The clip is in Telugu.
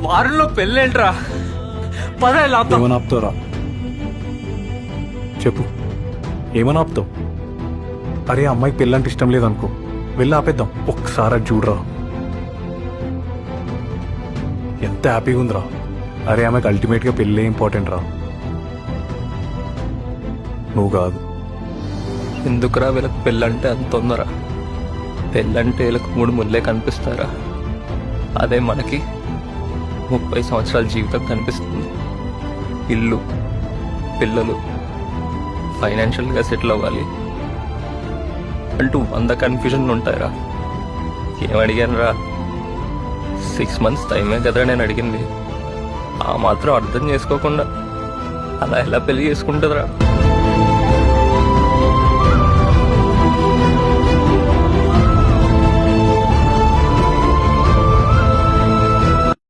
వారంలో పెళ్ళేంట్రా? పదేళ్ళు ఏమని ఆపుతావురా? చెప్పు, ఏమని ఆపుతావు? అరే అమ్మాయికి పెళ్ళంటే ఇష్టం లేదనుకో, వెళ్ళి ఆపేద్దాం. ఒక్కసారి అది చూడరా, ఎంత హ్యాపీగా ఉందిరా. అరే ఆమెకు అల్టిమేట్గా పెళ్ళే ఇంపార్టెంట్ రా, నువ్వు కాదు. ఎందుకురా వీళ్ళకి పెళ్ళంటే అంత తొందర? పెళ్ళంటే వీళ్ళకి 3 ముళ్ళే కనిపిస్తారా? అదే మనకి 30 సంవత్సరాల జీవితం కనిపిస్తుంది. ఇల్లు, పిల్లలు, ఫైనాన్షియల్గా సెటిల్ అవ్వాలి అంటూ 100 కన్ఫ్యూజన్లు ఉంటాయిరా. ఏమడిగాను రా? 6 మంత్స్ టైమే కదా నేను అడిగింది. ఆ మాత్రం అర్థం చేసుకోకుండా అలా ఎలా పెళ్లి చేసుకుంటుందిరా?